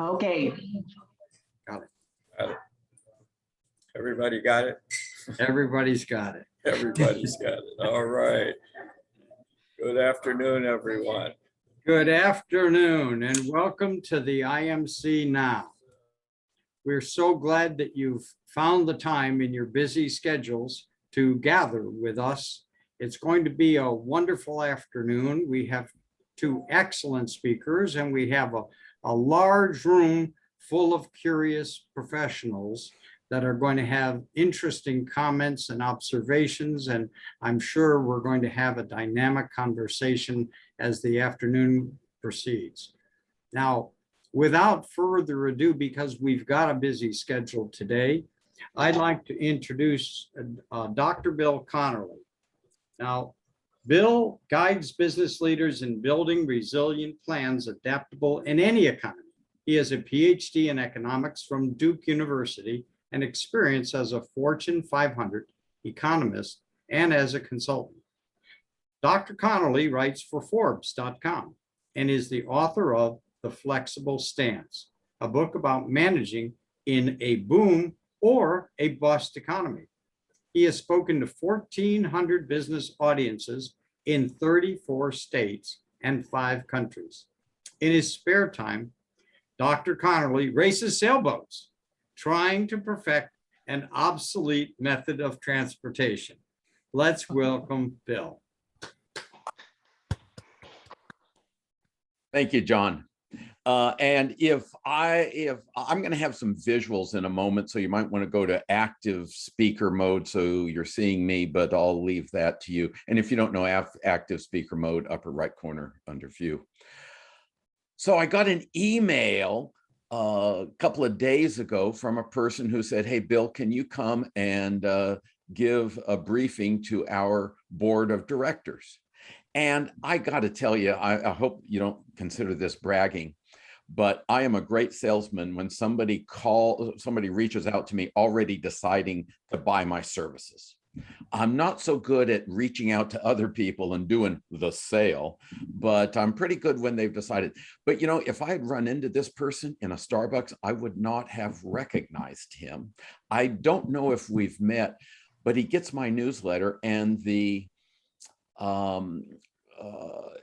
Okay. Got it. Got it. Everybody got it? Everybody's got it. Everybody's got it. All right. Good afternoon, everyone. Good afternoon and welcome to the IMC Now. We're so glad that you've found the time in your busy schedules to gather with us. It's going to be a wonderful afternoon. We have two excellent speakers and we have a large room full of curious professionals that are going to have interesting comments and observations. And I'm sure we're going to have a dynamic conversation as the afternoon proceeds. Now, without further ado, because we've got a busy schedule today, I'd like to introduce Dr. Bill Conerly. Now, Bill guides business leaders in building resilient plans adaptable in any economy. He has a Ph.D. in economics from Duke University and experience as a Fortune 500 economist and as a consultant. Dr. Conerly writes for Forbes.com and is the author of The Flexible Stance, a book about managing in a boom or a bust economy. He has spoken to 1,400 business audiences in 34 states and 5 countries. In his spare time, Dr. Conerly races sailboats, trying to perfect an obsolete method of transportation. Let's welcome Bill. Thank you, John. And if I'm going to have some visuals in a moment, so you might want to go to active speaker mode so you're seeing me, but I'll leave that to you. And if you don't know active speaker mode, upper right corner under view. So I got an email a couple of days ago from a person who said, hey, Bill, can you come and give a briefing to our board of directors? And I got to tell you, I hope you don't consider this bragging, but I am a great salesman when somebody reaches out to me already deciding to buy my services. I'm not so good at reaching out to other people and doing the sale, but I'm pretty good when they've decided. But you know, if I had run into this person in a Starbucks, I would not have recognized him. I don't know if we've met, but he gets my newsletter, and the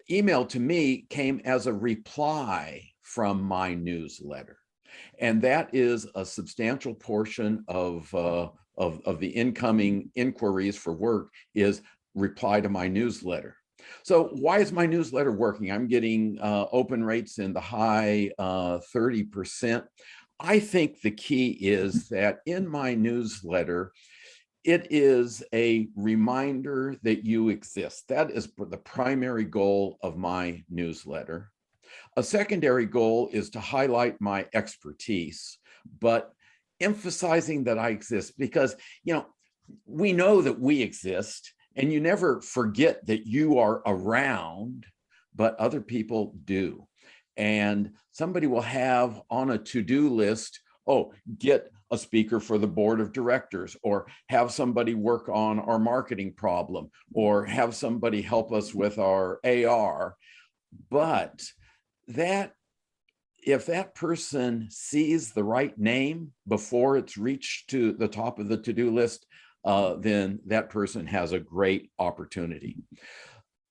email to me came as a reply from my newsletter. And that is a substantial portion of the incoming inquiries for work is reply to my newsletter. So why is my newsletter working? I'm getting open rates in the high 30%. I think the key is that in my newsletter, it is a reminder that you exist. That is the primary goal of my newsletter. A secondary goal is to highlight my expertise, but emphasizing that I exist, because, you know, we know that we exist and you never forget that you are around, but other people do. And somebody will have on a to-do list, oh, get a speaker for the board of directors, or have somebody work on our marketing problem, or have somebody help us with our AR. But that, if that person sees the right name before it's reached to the top of the to-do list, then that person has a great opportunity.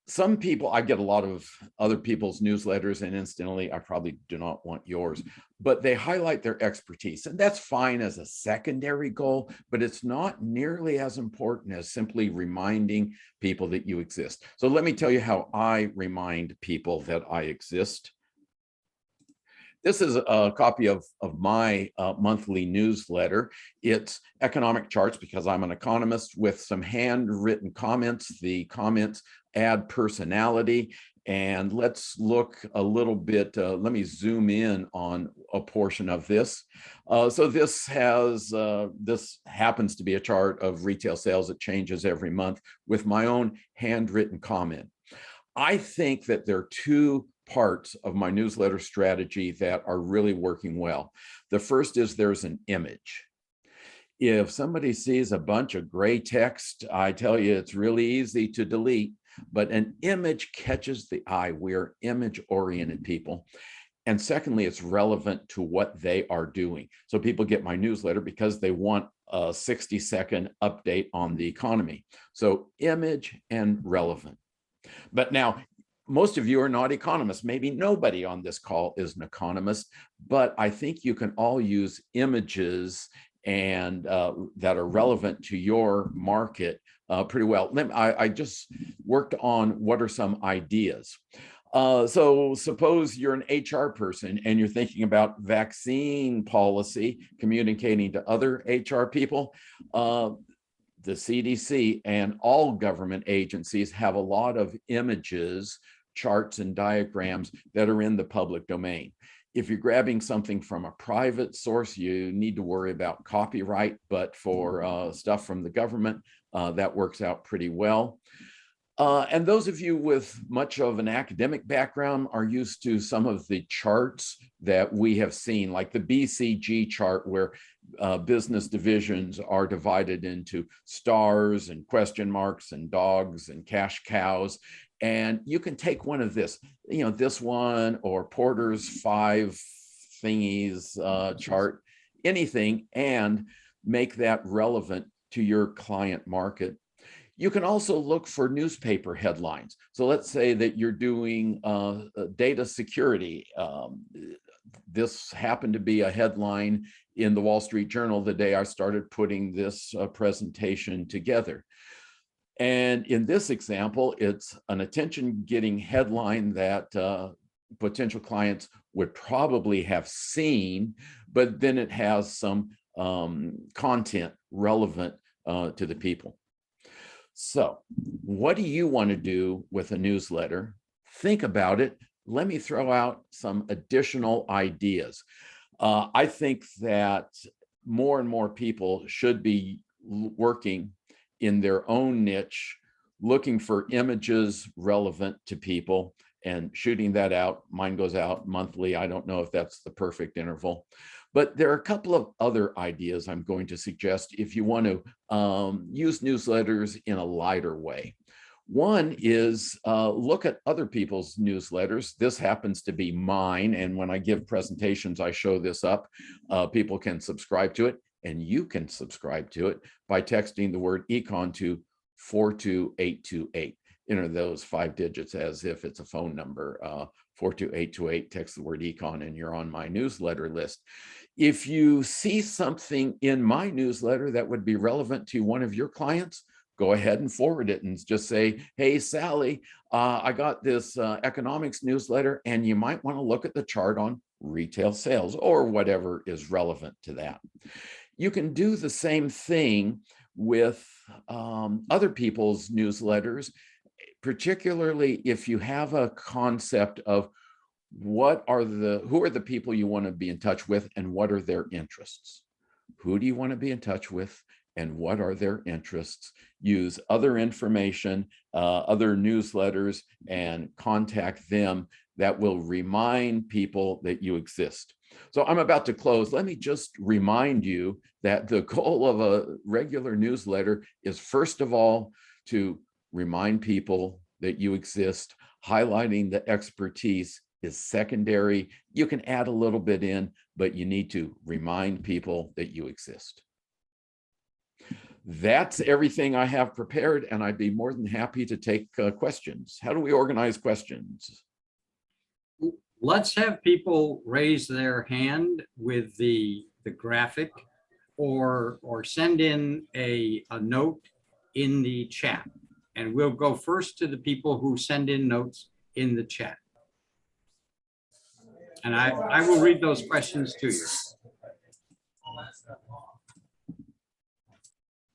Some people, I get a lot of other people's newsletters, and incidentally, I probably do not want yours, but they highlight their expertise. And that's fine as a secondary goal, but it's not nearly as important as simply reminding people that you exist. So let me tell you how I remind people that I exist. This is a copy of my monthly newsletter. It's economic charts, because I'm an economist, with some handwritten comments. The comments add personality. And let's look a little bit, let me zoom in on a portion of this. So this happens to be a chart of retail sales. It changes every month with my own handwritten comment. I think that there are two parts of my newsletter strategy that are really working well. The first is there's an image. If somebody sees a bunch of gray text, I tell you, it's really easy to delete, but an image catches the eye. We're image-oriented people. And secondly, it's relevant to what they are doing. So people get my newsletter because they want a 60-second update on the economy. So image and relevant. But now, most of you are not economists. Maybe nobody on this call is an economist, but I think you can all use images and that are relevant to your market pretty well. I just worked on what are some ideas. So suppose you're an HR person and you're thinking about vaccine policy, communicating to other HR people. The CDC and all government agencies have a lot of images, charts, and diagrams that are in the public domain. If you're grabbing something from a private source, you need to worry about copyright, but for stuff from the government, that works out pretty well. And those of you with much of an academic background are used to some of the charts that we have seen, like the Bcg chart, where business divisions are divided into stars and question marks and dogs and cash cows. And you can take one of this, this one, or Porter's 5 thingies chart, anything, and make that relevant to your client market. You can also look for newspaper headlines. So let's say that you're doing data security. This happened to be a headline in the Wall Street Journal the day I started putting this presentation together. And in this example, it's an attention-getting headline that potential clients would probably have seen, but then it has some content relevant to the people. So what do you want to do with a newsletter? Think about it. Let me throw out some additional ideas. I think that more and more people should be working in their own niche, looking for images relevant to people and shooting that out. Mine goes out monthly. I don't know if that's the perfect interval. But there are a couple of other ideas I'm going to suggest if you want to use newsletters in a lighter way. One is look at other people's newsletters. This happens to be mine. And when I give presentations, I show this up. People can subscribe to it, and you can subscribe to it by texting the word econ to 42828. Enter those 5 digits as if it's a phone number. 42828, text the word econ, and you're on my newsletter list. If you see something in my newsletter that would be relevant to one of your clients, go ahead and forward it and just say, hey, Sally, I got this economics newsletter, and you might want to look at the chart on retail sales or whatever is relevant to that. You can do the same thing with other people's newsletters, particularly if you have a concept of who are the people you want to be in touch with and what are their interests. Who do you want to be in touch with and what are their interests? Use other information, other newsletters, and contact them. That will remind people that you exist. So I'm about to close. Let me just remind you that the goal of a regular newsletter is, first of all, to remind people that you exist. Highlighting the expertise is secondary. You can add a little bit in, but you need to remind people that you exist. That's everything I have prepared, and I'd be more than happy to take questions. How do we organize questions? Let's have people raise their hand with the graphic, or send in a note in the chat. And we'll go first to the people who send in notes in the chat. And I will read those questions to you.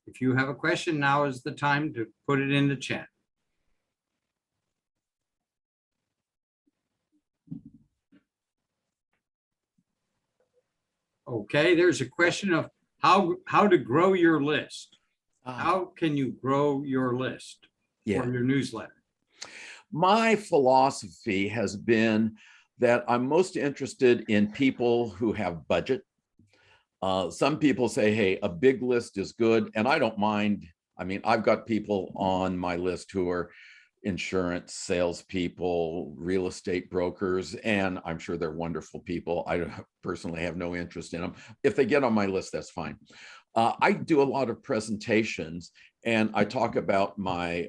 If you have a question, now is the time to put it in the chat. Okay, there's a question of how to grow your list. How can you grow your list for your newsletter? My philosophy has been that I'm most interested in people who have budget. Some people say, hey, a big list is good, and I don't mind. I mean, I've got people on my list who are insurance salespeople, real estate brokers, and I'm sure they're wonderful people. I personally have no interest in them. If they get on my list, that's fine. I do a lot of presentations, and I talk about my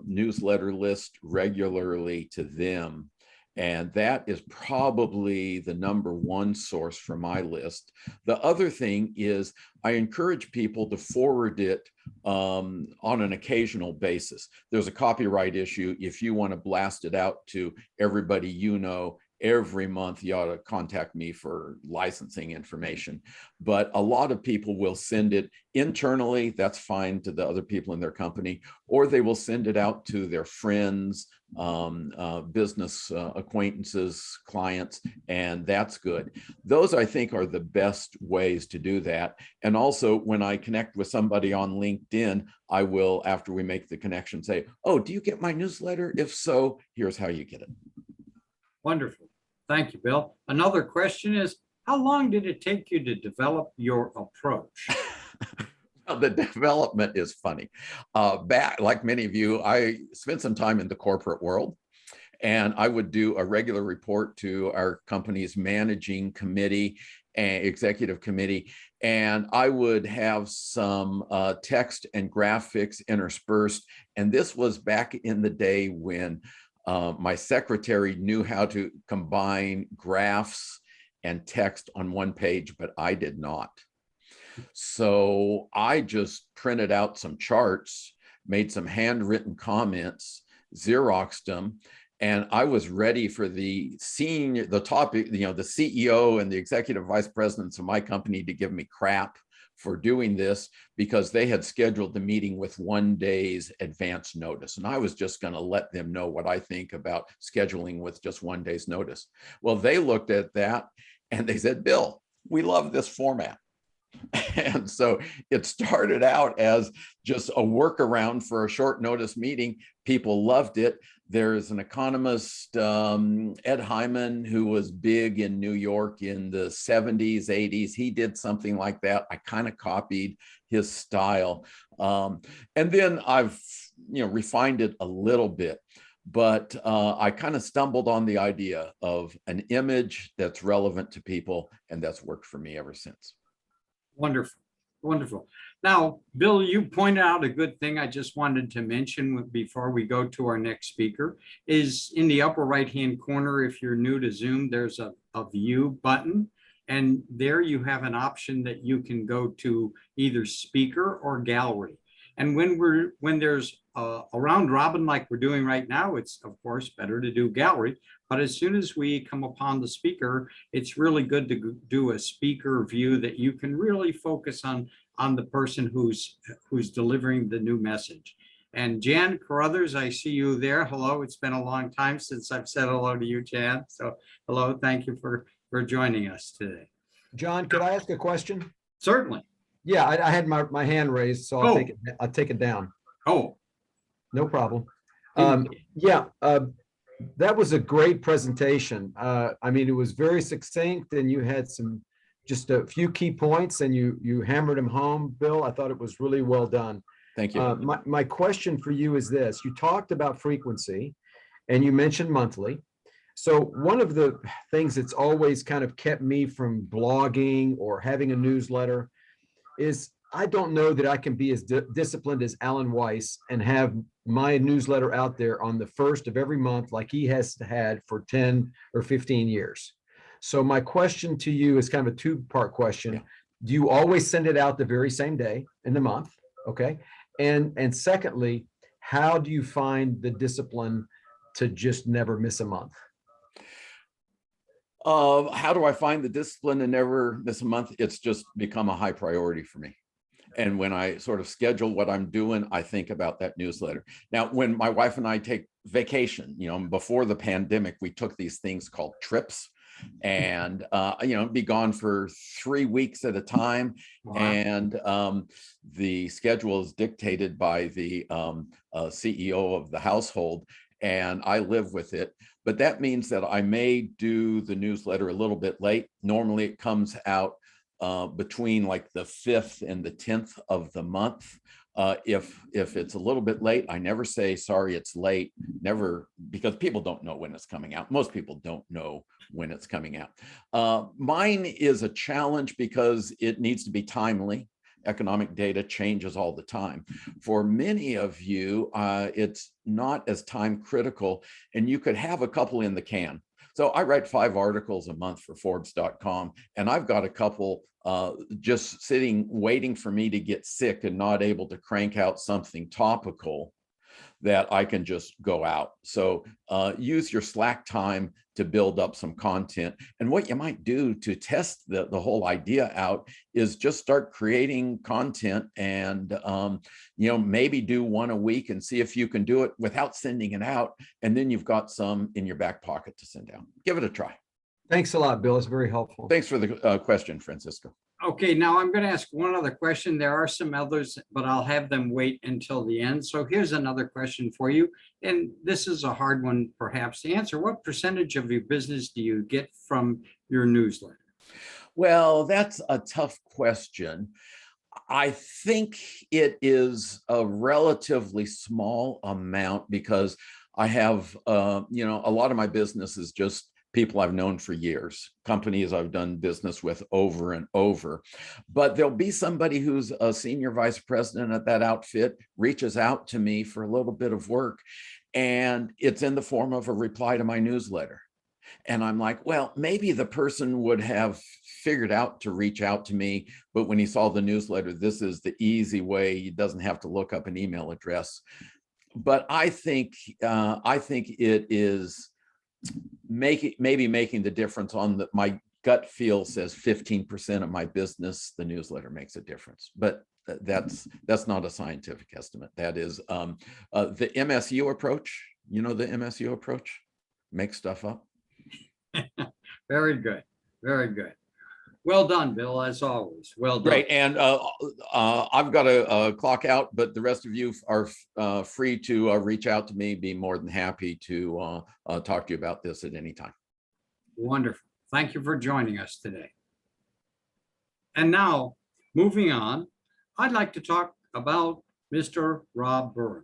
newsletter list regularly to them. And that is probably the #1 source for my list. The other thing is I encourage people to forward it on an occasional basis. There's a copyright issue. If you want to blast it out to everybody you know, every month you ought to contact me for licensing information. But a lot of people will send it internally, that's fine, to the other people in their company, or they will send it out to their friends, business acquaintances, clients, and that's good. Those, I think, are the best ways to do that. And also, when I connect with somebody on LinkedIn, I will, after we make the connection, say, oh, do you get my newsletter? If so, here's how you get it. Wonderful. Thank you, Bill. Another question is, how long did it take you to develop your approach? The development is funny. Back, like many of you, I spent some time in the corporate world, and I would do a regular report to our company's managing committee and executive committee, and I would have some text and graphics interspersed. And this was back in the day when my secretary knew how to combine graphs and text on one page, but I did not. So I just printed out some charts, made some handwritten comments, Xeroxed them, and I was ready for the topic, the CEO and the executive vice presidents of my company to give me crap for doing this, because they had scheduled the meeting with 1 day's advance notice. And I was just going to let them know what I think about scheduling with just 1 day's notice. Well, they looked at that and they said, Bill, we love this format. And so it started out as just a workaround for a short notice meeting. People loved it. There's an economist, Ed Hyman, who was big in New York in the 70s, 80s. He did something like that. I kind of copied his style. And then I've refined it a little bit. But I kind of stumbled on the idea of an image that's relevant to people, and that's worked for me ever since. Wonderful. Wonderful. Now, Bill, you pointed out a good thing I just wanted to mention before we go to our next speaker is in the upper right-hand corner. If you're new to Zoom, there's a view button, and there you have an option that you can go to either speaker or gallery. And when there's a round robin like we're doing right now, it's of course better to do gallery. But as soon as we come upon the speaker, it's really good to do a speaker view that you can really focus on the person who's delivering the new message. And Jan Carruthers, I see you there. Hello. It's been a long time since I've said hello to you, Jan. So hello. Thank you for joining us today. John, could I ask a question? Certainly. Yeah, I had my hand raised, so I'll take it down. Oh, no problem. That was a great presentation. I mean, it was very succinct, and you had just a few key points, and you hammered them home, Bill. I thought it was really well done. Thank you. My question for you is this: you talked about frequency, and you mentioned monthly. So one of the things that's always kind of kept me from blogging or having a newsletter is I don't know that I can be as disciplined as Alan Weiss and have my newsletter out there on the 1st of every month like he has had for 10 or 15 years. So my question to you is kind of a two-part question. Yeah. Do you always send it out the very same day in the month? Okay. And secondly, how do you find the discipline to just never miss a month? How do I find the discipline to never miss a month? It's just become a high priority for me. And when I sort of schedule what I'm doing, I think about that newsletter. Now, when my wife and I take vacation, before the pandemic, we took these things called trips and, be gone for 3 weeks at a time. Wow. And the schedule is dictated by the CEO of the household, and I live with it. But that means that I may do the newsletter a little bit late. Normally it comes out between like the 5th and the 10th of the month. If it's a little bit late, I never say sorry it's late, never, because people don't know when it's coming out. Most people don't know when it's coming out. Mine is a challenge because it needs to be timely. Economic data changes all the time. For many of you, it's not as time critical, and you could have a couple in the can. So I write 5 articles a month for Forbes.com, and I've got a couple just sitting, waiting for me to get sick and not able to crank out something topical that I can just go out. So use your slack time to build up some content. And what you might do to test the whole idea out is just start creating content and, maybe do 1 a week and see if you can do it without sending it out. And then you've got some in your back pocket to send out. Give it a try. Thanks a lot, Bill. It's very helpful. Thanks for the question, Francisco. Okay, now I'm going to ask one other question. There are some others, but I'll have them wait until the end. So here's another question for you. And this is a hard one perhaps to answer. What percentage of your business do you get from your newsletter? Well, that's a tough question. I think it is a relatively small amount because I have, a lot of my business is just people I've known for years, companies I've done business with over and over. But there'll be somebody who's a senior vice president at that outfit, reaches out to me for a little bit of work, and it's in the form of a reply to my newsletter. And I'm like, well, maybe the person would have figured out to reach out to me, but when he saw the newsletter, this is the easy way. He doesn't have to look up an email address. But I think it is maybe making the difference on my gut feel says 15% of my business, the newsletter makes a difference. But that's not a scientific estimate. That is the MSU approach. You know the MSU approach? Make stuff up. Very good. Very good. Well done, Bill, as always. Well done. Great. And I've got to clock out, but the rest of you are free to reach out to me. Be more than happy to talk to you about this at any time. Wonderful. Thank you for joining us today. And now, moving on, I'd like to talk about Mr. Rob Berg.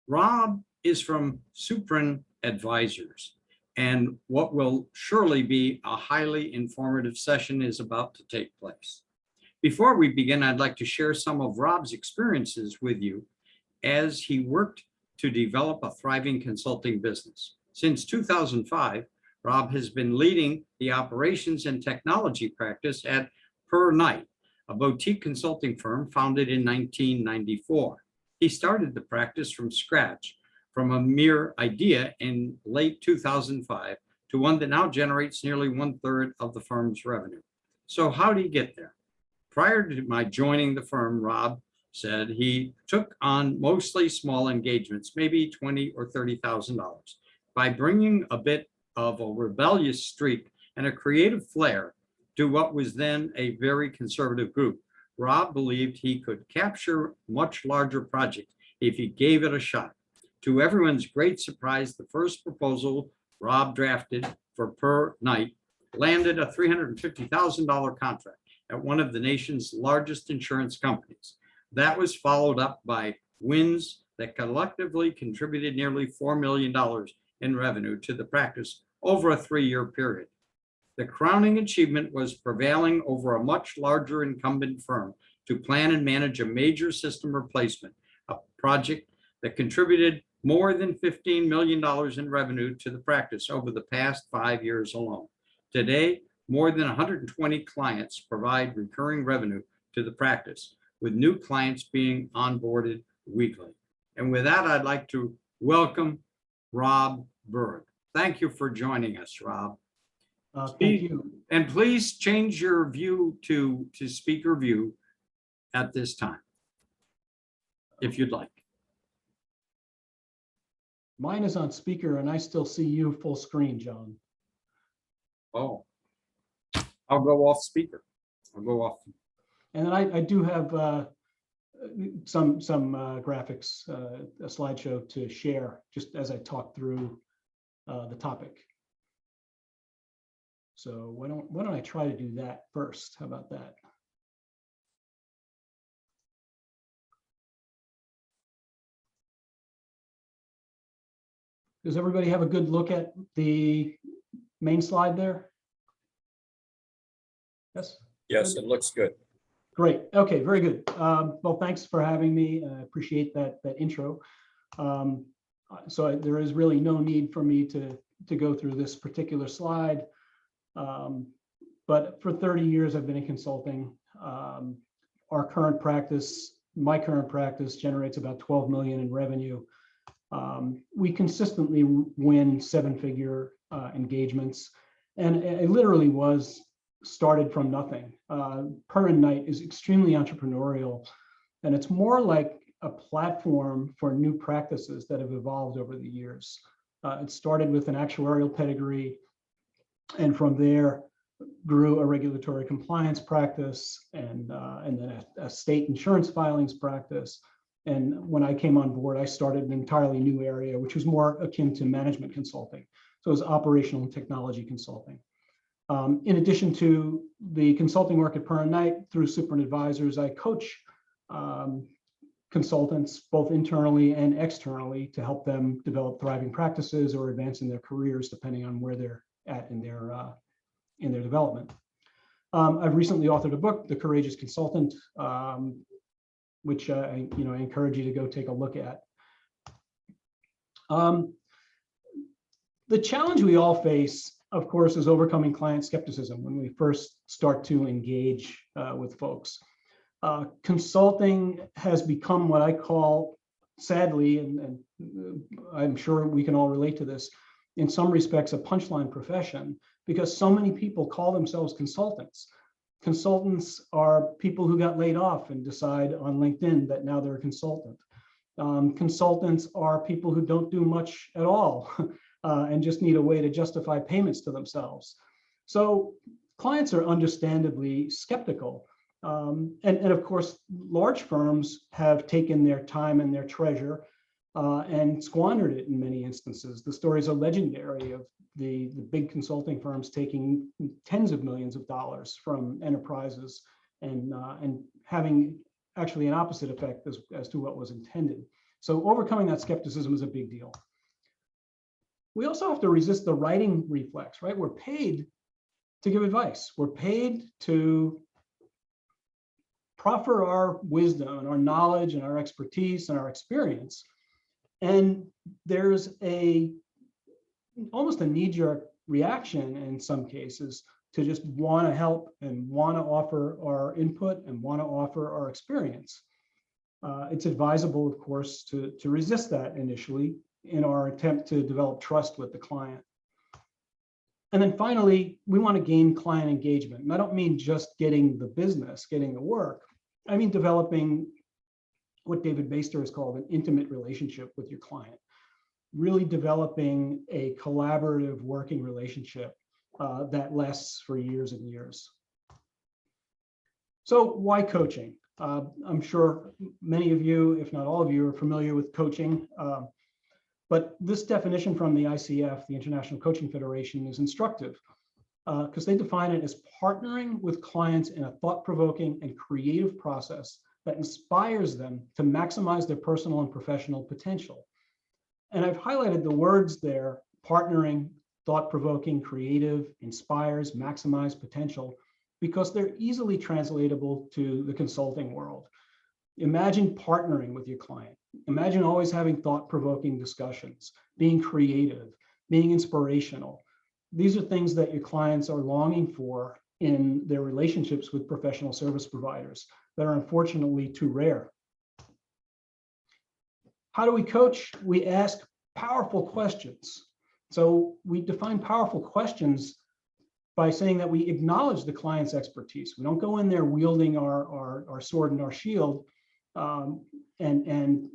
Rob is from Supran Advisors, and what will surely be a highly informative session is about to take place. Before we begin, I'd like to share some of Rob's experiences with you as he worked to develop a thriving consulting business. Since 2005, Rob has been leading the operations and technology practice at Perr Knight, a boutique consulting firm founded in 1994. He started the practice from scratch, from a mere idea in late 2005 to one that now generates nearly 1/3 of the firm's revenue. So how did he get there? Prior to my joining the firm, Rob said he took on mostly small engagements, maybe $20,000 or $30,000. By bringing a bit of a rebellious streak and a creative flair to what was then a very conservative group, Rob believed he could capture much larger projects if he gave it a shot. To everyone's great surprise, the first proposal Rob drafted for Perr Knight landed a $350,000 contract at one of the nation's largest insurance companies. That was followed up by wins that collectively contributed nearly $4 million in revenue to the practice over a 3-year period. The crowning achievement was prevailing over a much larger incumbent firm to plan and manage a major system replacement, a project that contributed more than $15 million in revenue to the practice over the past 5 years alone. Today, more than 120 clients provide recurring revenue to the practice, with new clients being onboarded weekly. And with that, I'd like to welcome Rob Berg. Thank you for joining us, Rob. Thank you. And please change your view to speaker view at this time, if you'd like. Mine is on speaker and I still see you full screen, John. Oh, I'll go off speaker. I'll go off. And then I do have some graphics, a slideshow to share just as I talk through the topic. So why don't I try to do that first? How about that? Does everybody have a good look at the main slide there? Yes? Yes, it looks good. Great. Okay, very good. Well, thanks for having me. I appreciate that intro. There is really no need for me to go through this particular slide. But for 30 years, I've been in consulting. Our current practice, my current practice, generates about 12 million in revenue. We consistently win 7-figure engagements, and it literally was started from nothing. Perr Knight is extremely entrepreneurial, and it's more like a platform for new practices that have evolved over the years. It started with an actuarial pedigree, and from there grew a regulatory compliance practice, and then a state insurance filings practice. And when I came on board, I started an entirely new area, which was more akin to management consulting. So it was operational and technology consulting. In addition to the consulting work at Perr Knight, through Super Advisors, I coach consultants both internally and externally to help them develop thriving practices or advance in their careers, depending on where they're at in their development. I've recently authored a book, The Courageous Consultant, which I encourage you to go take a look at. The challenge we all face, of course, is overcoming client skepticism when we first start to engage with folks. Consulting has become what I call, sadly, and I'm sure we can all relate to this, in some respects, a punchline profession, because so many people call themselves consultants. Consultants are people who got laid off and decide on LinkedIn that now they're a consultant. Consultants are people who don't do much at all and just need a way to justify payments to themselves. So clients are understandably skeptical. And of course, large firms have taken their time and their treasure and squandered it in many instances. The stories are legendary of the big consulting firms taking tens of millions of dollars from enterprises and having actually an opposite effect as to what was intended. So overcoming that skepticism is a big deal. We also have to resist the writing reflex, right? We're paid to give advice. We're paid to proffer our wisdom and our knowledge and our expertise and our experience. And there's almost a knee-jerk reaction in some cases to just want to help and want to offer our input and want to offer our experience. It's advisable, of course, to resist that initially in our attempt to develop trust with the client. And then finally, we want to gain client engagement. And I don't mean just getting the business, getting the work. I mean developing what David Baster has called an intimate relationship with your client. Really developing a collaborative working relationship that lasts for years and years. So why coaching? I'm sure many of you, if not all of you, are familiar with coaching. But this definition from the ICF, the International Coaching Federation, is instructive because they define it as partnering with clients in a thought-provoking and creative process that inspires them to maximize their personal and professional potential. And I've highlighted the words there: partnering, thought-provoking, creative, inspires, maximize potential, because they're easily translatable to the consulting world. Imagine partnering with your client. Imagine always having thought-provoking discussions, being creative, being inspirational. These are things that your clients are longing for in their relationships with professional service providers that are unfortunately too rare. How do we coach? We ask powerful questions. So we define powerful questions by saying that we acknowledge the client's expertise. We don't go in there wielding our sword and our shield and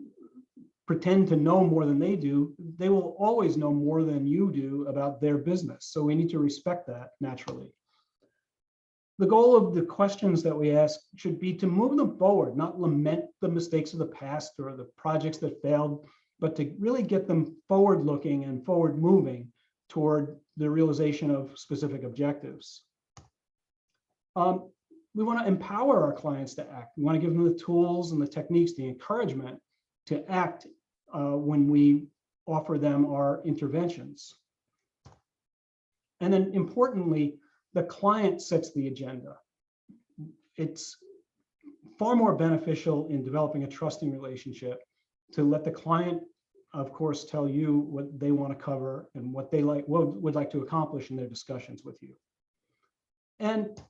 pretend to know more than they do. They will always know more than you do about their business. So we need to respect that naturally. The goal of the questions that we ask should be to move them forward, not lament the mistakes of the past or the projects that failed, but to really get them forward-looking and forward-moving toward the realization of specific objectives. We want to empower our clients to act. We want to give them the tools and the techniques, the encouragement to act when we offer them our interventions. And then importantly, the client sets the agenda. It's far more beneficial in developing a trusting relationship to let the client, of course, tell you what they want to cover and what they would like to accomplish in their discussions with you. And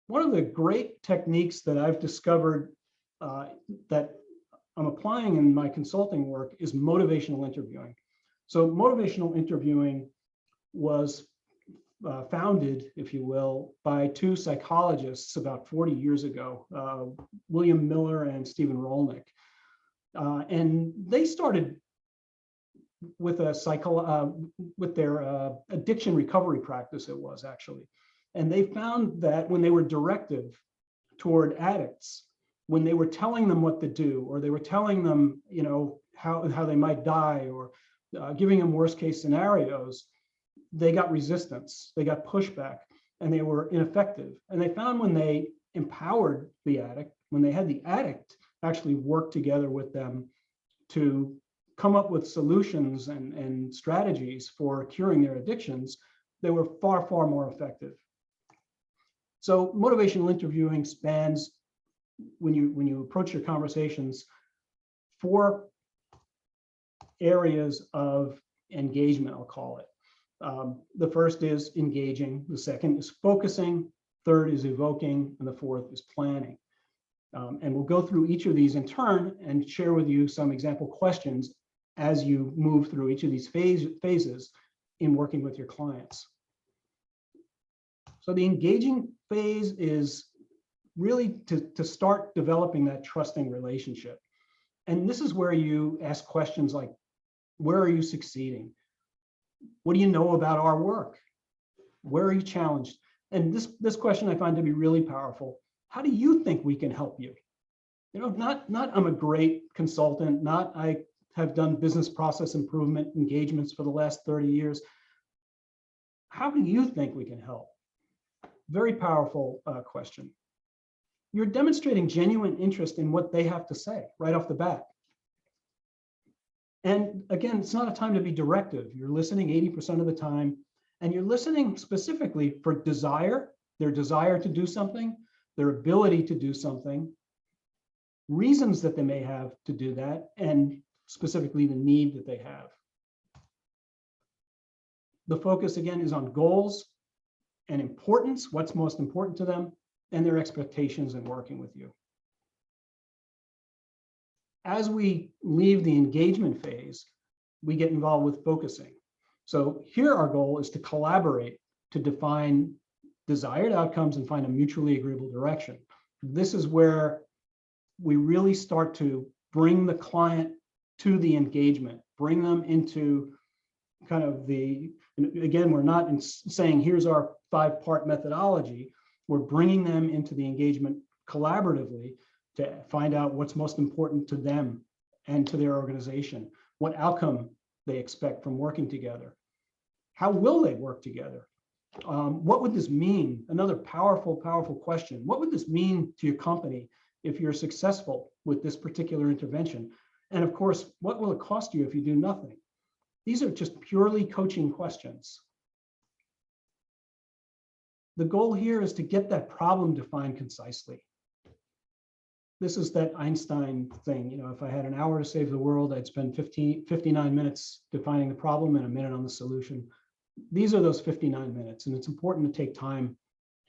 one of the great techniques that I've discovered that I'm applying in my consulting work is motivational interviewing. So motivational interviewing was founded, if you will, by two psychologists about 40 years ago, William Miller and Stephen Rolnick. And they started with with their addiction recovery practice, it was actually. And they found that when they were directive toward addicts, when they were telling them what to do, or they were telling them, you know, how they might die, or giving them worst case scenarios, they got resistance, they got pushback, and they were ineffective. And they found when they empowered the addict, when they had the addict actually work together with them to come up with solutions and strategies for curing their addictions, they were far, far more effective. So motivational interviewing spans, when you approach your conversations, 4 areas of engagement, I'll call it. The first is engaging, the second is focusing, third is evoking, and the fourth is planning. And we'll go through each of these in turn and share with you some example questions as you move through each of these phases in working with your clients. So the engaging phase is really to start developing that trusting relationship. And this is where you ask questions like, where are you succeeding? What do you know about our work? Where are you challenged? And this question I find to be really powerful. How do you think we can help you? You know, not I'm a great consultant, not I have done business process improvement engagements for the last 30 years. How do you think we can help? Very powerful question. You're demonstrating genuine interest in what they have to say right off the bat. And again, it's not a time to be directive. You're listening 80% of the time, and you're listening specifically for desire, their desire to do something, their ability to do something, reasons that they may have to do that, and specifically the need that they have. The focus again is on goals and importance, what's most important to them, and their expectations in working with you. As we leave the engagement phase, we get involved with focusing. So here our goal is to collaborate to define desired outcomes and find a mutually agreeable direction. This is where we really start to bring the client to the engagement, bring them into kind of the, again, we're not saying here's our 5-part methodology, we're bringing them into the engagement collaboratively to find out what's most important to them and to their organization, what outcome they expect from working together. How will they work together? What would this mean? Another powerful, powerful question. What would this mean to your company if you're successful with this particular intervention? And of course, what will it cost you if you do nothing? These are just purely coaching questions. The goal here is to get that problem defined concisely. This is that Einstein thing. You know, if I had an hour to save the world, I'd spend 59 minutes defining the problem and a minute on the solution. These are those 59 minutes, and it's important to take time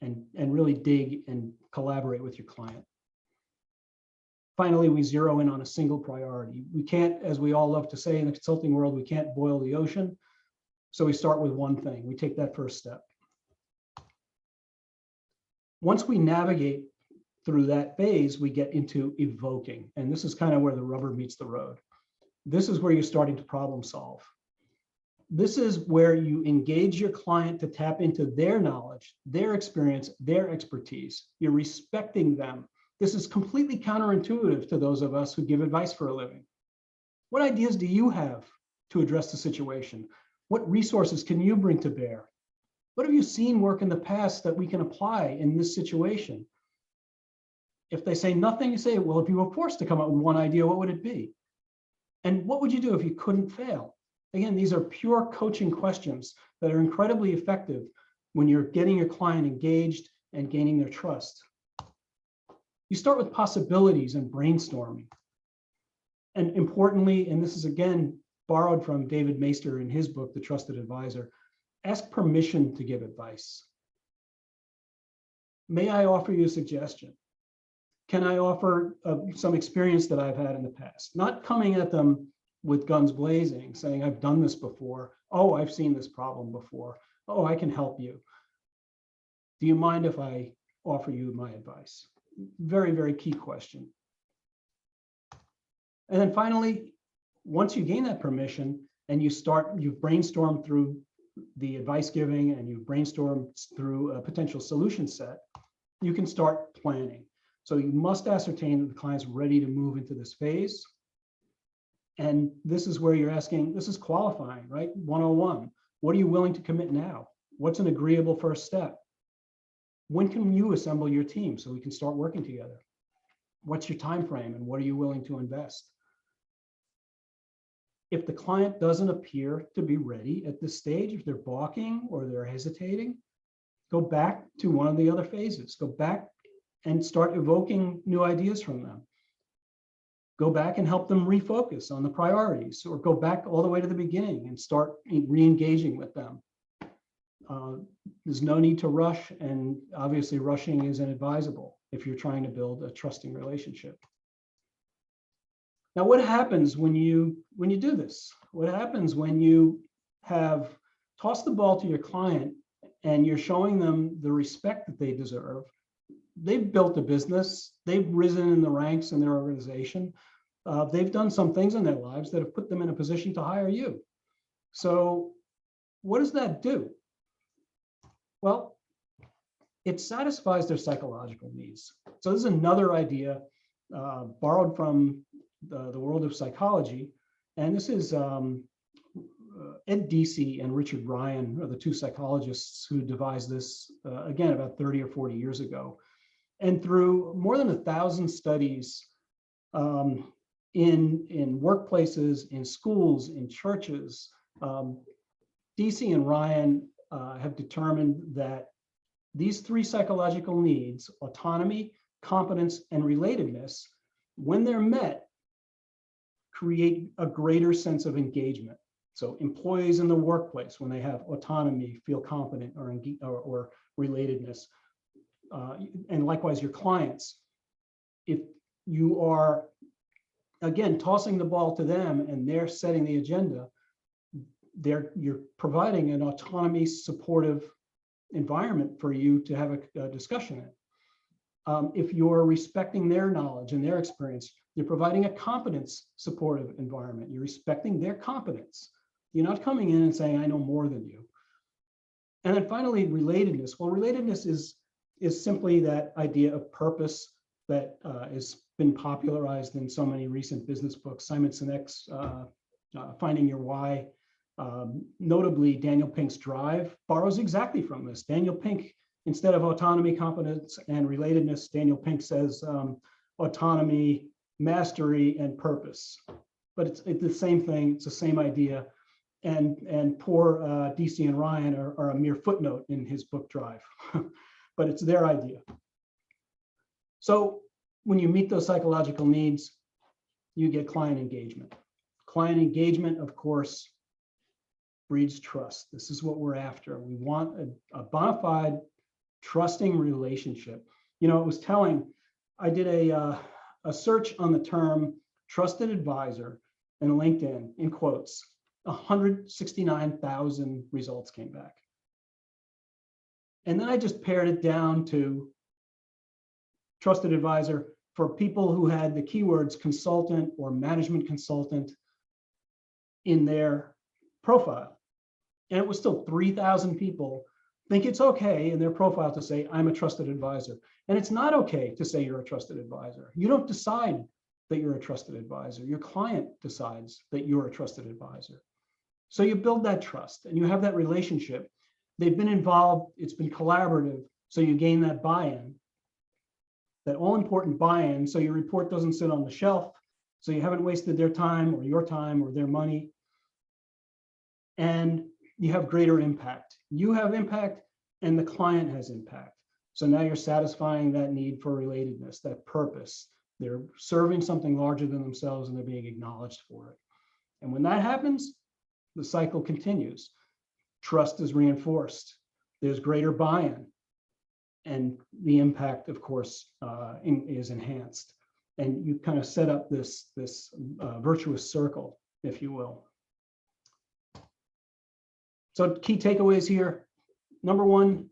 and really dig and collaborate with your client. Finally, we zero in on a single priority. We can't, as we all love to say in the consulting world, we can't boil the ocean. So we start with one thing. We take that first step. Once we navigate through that phase, we get into evoking. And this is kind of where the rubber meets the road. This is where you're starting to problem solve. This is where you engage your client to tap into their knowledge, their experience, their expertise. You're respecting them. This is completely counterintuitive to those of us who give advice for a living. What ideas do you have to address the situation? What resources can you bring to bear? What have you seen work in the past that we can apply in this situation? If they say nothing, you say, well, if you were forced to come up with one idea, what would it be? And what would you do if you couldn't fail? Again, these are pure coaching questions that are incredibly effective when you're getting your client engaged and gaining their trust. You start with possibilities and brainstorming. And importantly, and this is again borrowed from David Maister in his book, The Trusted Advisor, ask permission to give advice. May I offer you a suggestion? Can I offer some experience that I've had in the past? Not coming at them with guns blazing, saying, I've done this before. Oh, I've seen this problem before. Oh, I can help you. Do you mind if I offer you my advice? Very, very key question. And then finally, once you gain that permission and you've brainstormed through the advice giving and you've brainstormed through a potential solution set, you can start planning. So you must ascertain that the client's ready to move into this phase. And this is where you're asking, this is qualifying, right? 101. What are you willing to commit now? What's an agreeable first step? When can you assemble your team so we can start working together? What's your time frame and what are you willing to invest? If the client doesn't appear to be ready at this stage, if they're balking or they're hesitating, go back to one of the other phases. Go back and start evoking new ideas from them. Go back and help them refocus on the priorities, or go back all the way to the beginning and start re-engaging with them. There's no need to rush, and obviously rushing is inadvisable if you're trying to build a trusting relationship. Now, what happens when you do this? What happens when you have tossed the ball to your client and you're showing them the respect that they deserve? They've built a business, they've risen in the ranks in their organization, they've done some things in their lives that have put them in a position to hire you. So what does that do? Well, it satisfies their psychological needs. So this is another idea borrowed from the world of psychology. And this is Ed Deci and Richard Ryan are the two psychologists who devised this, again, about 30 or 40 years ago. And through more than 1,000 studies in workplaces, in schools, in churches, Deci and Ryan have determined that these three psychological needs, autonomy, competence, and relatedness, when they're met, create a greater sense of engagement. So employees in the workplace, when they have autonomy, feel confident or relatedness, and likewise your clients, if you are, again, tossing the ball to them and they're setting the agenda, you're providing an autonomy supportive environment for you to have a discussion in. If you're respecting their knowledge and their experience, you're providing a competence supportive environment. You're respecting their competence. You're not coming in and saying, I know more than you. And then finally, relatedness. Well, relatedness is simply that idea of purpose that has been popularized in so many recent business books. Simon Sinek's Finding Your Why. Notably, Daniel Pink's Drive borrows exactly from this. Daniel Pink, instead of autonomy, competence, and relatedness, Daniel Pink says autonomy, mastery, and purpose. But it's the same thing. It's the same idea. And poor Deci and Ryan are a mere footnote in his book Drive, but it's their idea. So when you meet those psychological needs, you get client engagement. Client engagement, of course, breeds trust. This is what we're after. We want a bona fide, trusting relationship. You know, it was telling, I did a search on the term trusted advisor in LinkedIn, in quotes, 169,000 results came back. And then I just pared it down to trusted advisor for people who had the keywords consultant or management consultant in their profile. And it was still 3,000 people think it's okay in their profile to say, I'm a trusted advisor. And it's not okay to say you're a trusted advisor. You don't decide that you're a trusted advisor. Your client decides that you're a trusted advisor. So you build that trust and you have that relationship. They've been involved, it's been collaborative, so you gain that buy-in, that all-important buy-in, so your report doesn't sit on the shelf, So you haven't wasted their time or their money. And you have greater impact. You have impact and the client has impact. So now you're satisfying that need for relatedness, that purpose. They're serving something larger than themselves and they're being acknowledged for it. And when that happens, the cycle continues. Trust is reinforced. There's greater buy-in. And the impact, of course, is enhanced. And you kind of set up this virtuous circle, if you will. So key takeaways here. Number one,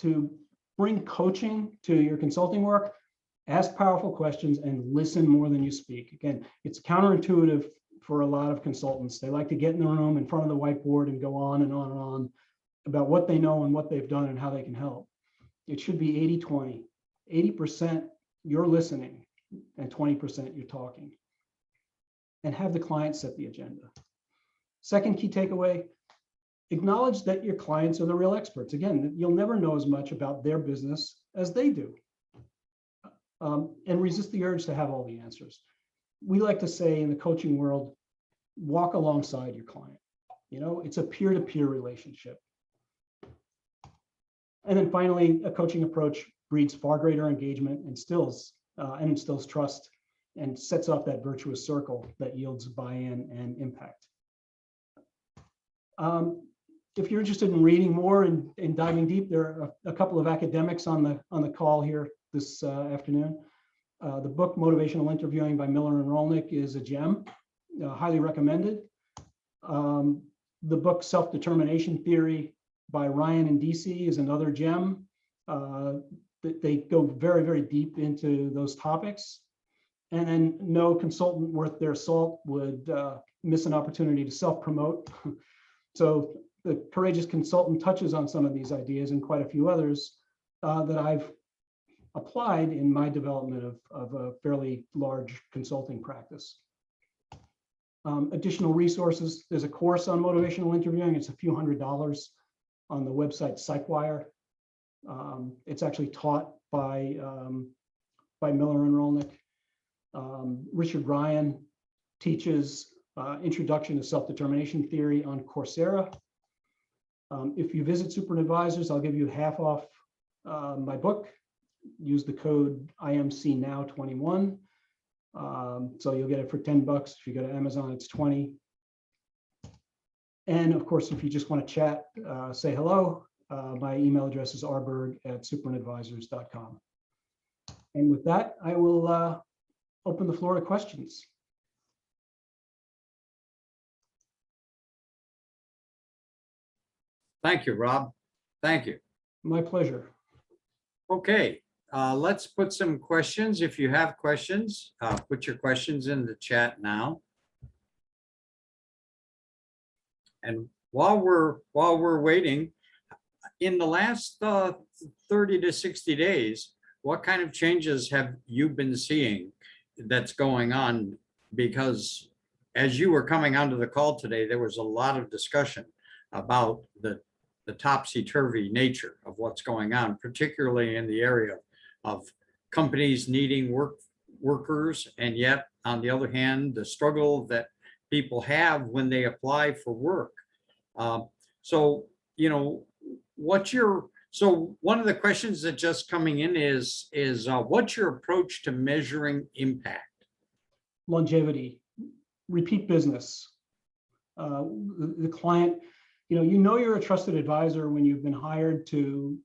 to bring coaching to your consulting work, ask powerful questions and listen more than you speak. Again, it's counterintuitive for a lot of consultants. They like to get in the room in front of the whiteboard and go on and on and on about what they know and what they've done and how they can help. It should be 80-20. 80% you're listening and 20% you're talking. And have the client set the agenda. Second key takeaway, acknowledge that your clients are the real experts. Again, you'll never know as much about their business as they do. And resist the urge to have all the answers. We like to say in the coaching world, walk alongside your client. You know, it's a peer-to-peer relationship. And then finally, a coaching approach breeds far greater engagement and instills trust and sets off that virtuous circle that yields buy-in and impact. If you're interested in reading more and diving deep, there are a couple of academics on the call here this afternoon. The book Motivational Interviewing by Miller and Rolnick is a gem, highly recommended. The book Self-Determination Theory by Ryan and DC is another gem. They go very, very deep into those topics. And then no consultant worth their salt would miss an opportunity to self-promote. So the Courageous Consultant touches on some of these ideas and quite a few others that I've applied in my development of a fairly large consulting practice. Additional resources, there's a course on motivational interviewing. It's a few $100s on the website PsychWire. It's actually taught by Miller and Rolnick. Richard Ryan teaches Introduction to Self-Determination Theory on Coursera. If you visit Super Advisors, I'll give you half off my book. Use the code IMC NOW 21. So you'll get it for $10. If you go to Amazon, it's 20. And of course, if you just want to chat, say hello, my email address is rberg@superadvisors.com. And with that, I will open the floor to questions. Thank you, Rob. Thank you. My pleasure. Okay, let's put some questions. If you have questions, put your questions in the chat now. And while we're waiting, in the last 30 to 60 days, what kind of changes have you been seeing that's going on? Because as you were coming onto the call today, there was a lot of discussion about the topsy-turvy nature of what's going on, particularly in the area of companies needing workers, and yet, on the other hand, the struggle that people have when they apply for work. So, you know, so one of the questions that just coming in is what's your approach to measuring impact? Longevity, repeat business. The client, you know you're a trusted advisor when you've been hired to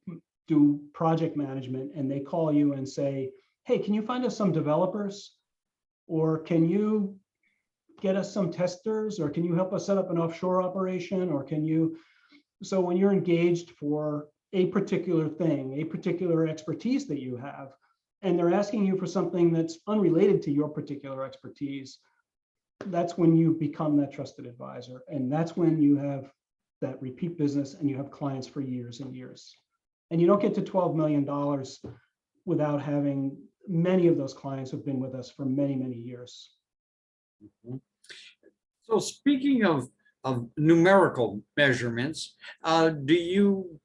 do project management and they call you and say, hey, can you find us some developers? Or can you get us some testers? Or can you help us set up an offshore operation? Or can you, so when you're engaged for a particular thing, a particular expertise that you have, and they're asking you for something that's unrelated to your particular expertise, that's when you become that trusted advisor. And that's when you have that repeat business and you have clients for years and years. And you don't get to $12 million without having many of those clients have been with us for many, many years. Mm-hmm. So speaking of numerical measurements, do you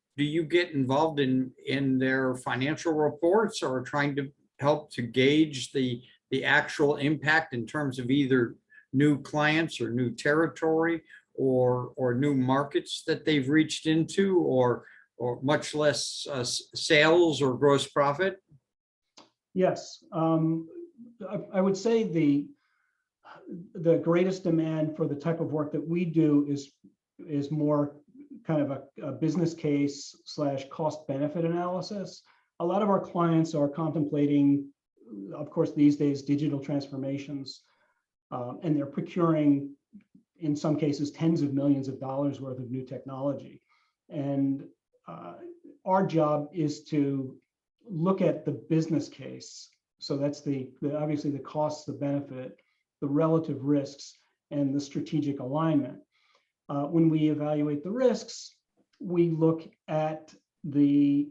get involved in their financial reports or trying to help to gauge the the actual impact in terms of either new clients or new territory or new markets that they've reached into, or much less sales or gross profit? Yes, I would say the greatest demand for the type of work that we do is more kind of a business case / cost benefit analysis. A lot of our clients are contemplating, of course, these days, digital transformations, and they're procuring, in some cases, tens of millions of dollars worth of new technology. And our job is to look at the business case. So that's obviously the costs, the benefit, the relative risks, and the strategic alignment. When we evaluate the risks, we look at the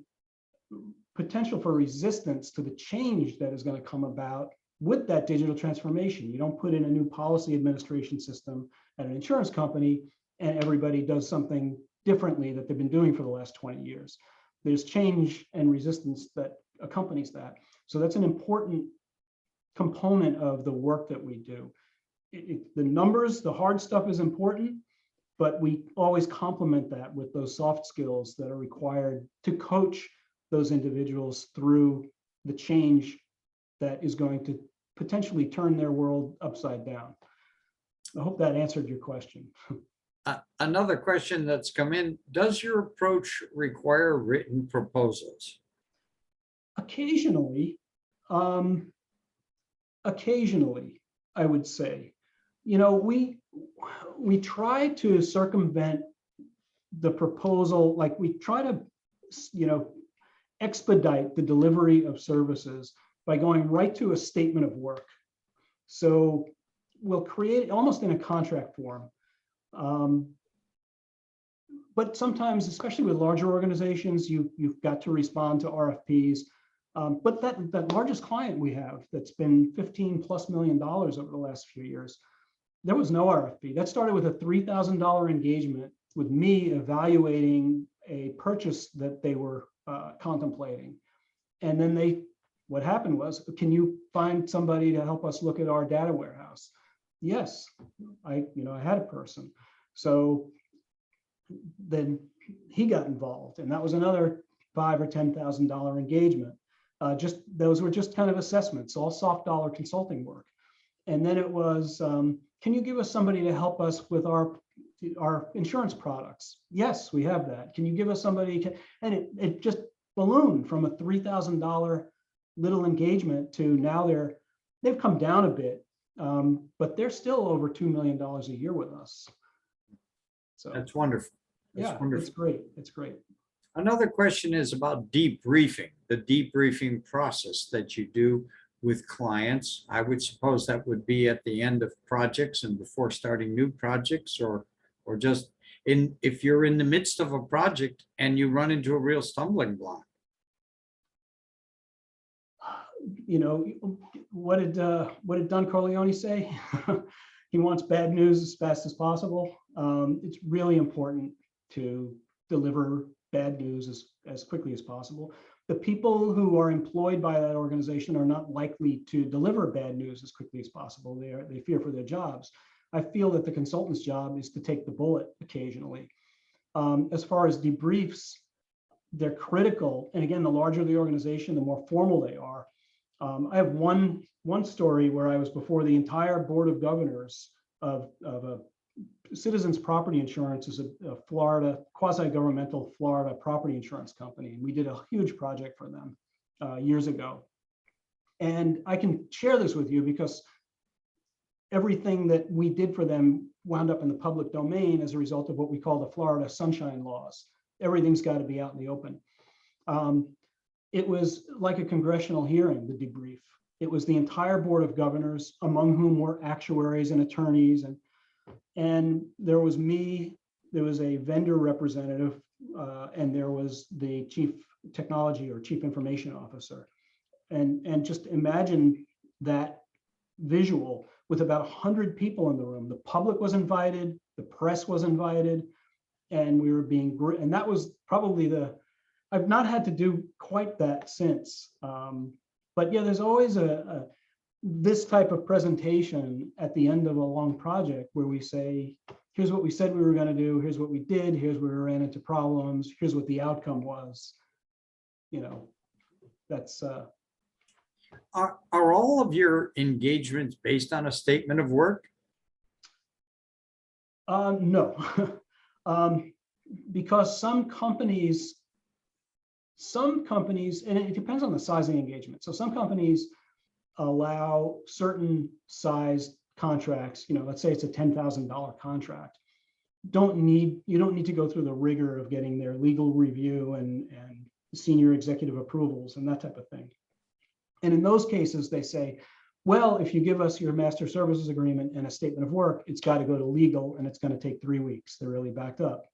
potential for resistance to the change that is going to come about with that digital transformation. You don't put in a new policy administration system at an insurance company and everybody does something differently that they've been doing for the last 20 years. There's change and resistance that accompanies that. So that's an important component of the work that we do. The numbers, the hard stuff is important, but we always complement that with those soft skills that are required to coach those individuals through the change that is going to potentially turn their world upside down. I hope that answered your question. Another question that's come in, does your approach require written proposals? Occasionally, I would say, we try to circumvent the proposal, like we try to, expedite the delivery of services by going right to a statement of work. So we'll create almost in a contract form. But sometimes, especially with larger organizations, you've got to respond to RFPs. But that largest client we have that's been $15+ million over the last few years, there was no RFP. That started with a $3,000 engagement with me evaluating a purchase that they were contemplating. And then what happened was, can you find somebody to help us look at our data warehouse? Yes, I had a person. So then he got involved, and that was another $5,000 or $10,000 engagement. Those were just kind of assessments, all soft dollar consulting work. And then it was, can you give us somebody to help us with our insurance products? Yes, we have that. Can you give us somebody? And it just ballooned from a $3,000 little engagement to now they've come down a bit, but they're still over $2 million a year with us. So that's wonderful. That's wonderful. It's great. It's great. Another question is about debriefing, the debriefing process that you do with clients. I would suppose that would be at the end of projects and before starting new projects, or just if you're in the midst of a project and you run into a real stumbling block. What did Don Corleone say? He wants bad news as fast as possible. It's really important to deliver bad news as quickly as possible. The people who are employed by that organization are not likely to deliver bad news as quickly as possible. They fear for their jobs. I feel that the consultant's job is to take the bullet occasionally. As far as debriefs, they're critical. And again, the larger the organization, the more formal they are. I have one story where I was before the entire board of governors of a Citizens Property Insurance, is a Florida, quasi-governmental Florida property insurance company. We did a huge project for them years ago. And I can share this with you because everything that we did for them wound up in the public domain as a result of what we call the Florida Sunshine Laws. Everything's got to be out in the open. It was like a congressional hearing, the debrief. It was the entire board of governors, among whom were actuaries and attorneys, and there was me, there was a vendor representative, and there was the chief technology or chief information officer. And just imagine that visual with about 100 people in the room. The public was invited, the press was invited, and we were and that was probably I've not had to do quite that since. But yeah, there's always this type of presentation at the end of a long project where we say, here's what we said we were going to do, here's what we did, here's where we ran into problems, here's what the outcome was. You know, that's Are all of your engagements based on a statement of work? no. Because some companies, and it depends on the size of the engagement. So some companies allow certain size contracts, you know, let's say it's a $10,000 contract. You don't need to go through the rigor of getting their legal review and senior executive approvals and that type of thing. And in those cases, they say, well, if you give us your master services agreement and a statement of work, it's got to go to legal and it's going to take 3 weeks. They're really backed up.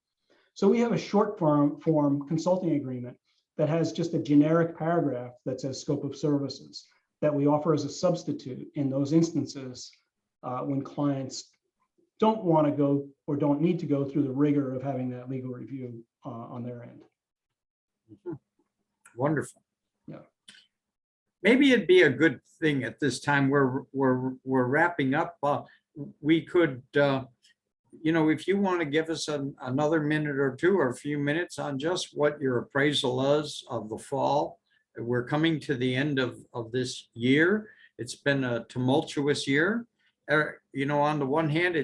So we have a short form consulting agreement that has just a generic paragraph that says scope of services that we offer as a substitute in those instances when clients don't want to go or don't need to go through the rigor of having that legal review on their end. Wonderful. Yeah. Maybe it'd be a good thing at this time where we're wrapping up. We could, you know, if you want to give us another minute or two or a few minutes on just what your appraisal is of the fall. We're coming to the end of this year. It's been a tumultuous year. You know, on the one hand,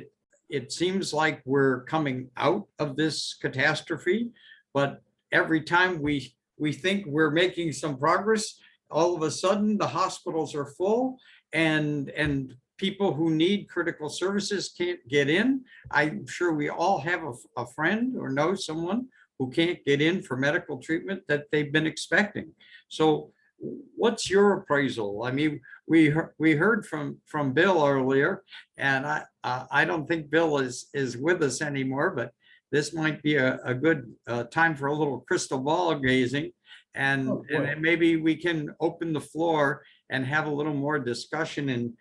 it seems like we're coming out of this catastrophe, but every time we think we're making some progress, all of a sudden the hospitals are full and people who need critical services can't get in. I'm sure we all have a friend or know someone who can't get in for medical treatment that they've been expecting. So what's your appraisal? I mean, we heard from Bill earlier, and I don't think Bill is with us anymore, but this might be a good time for a little crystal ball gazing. And maybe we can open the floor and have a little more discussion. And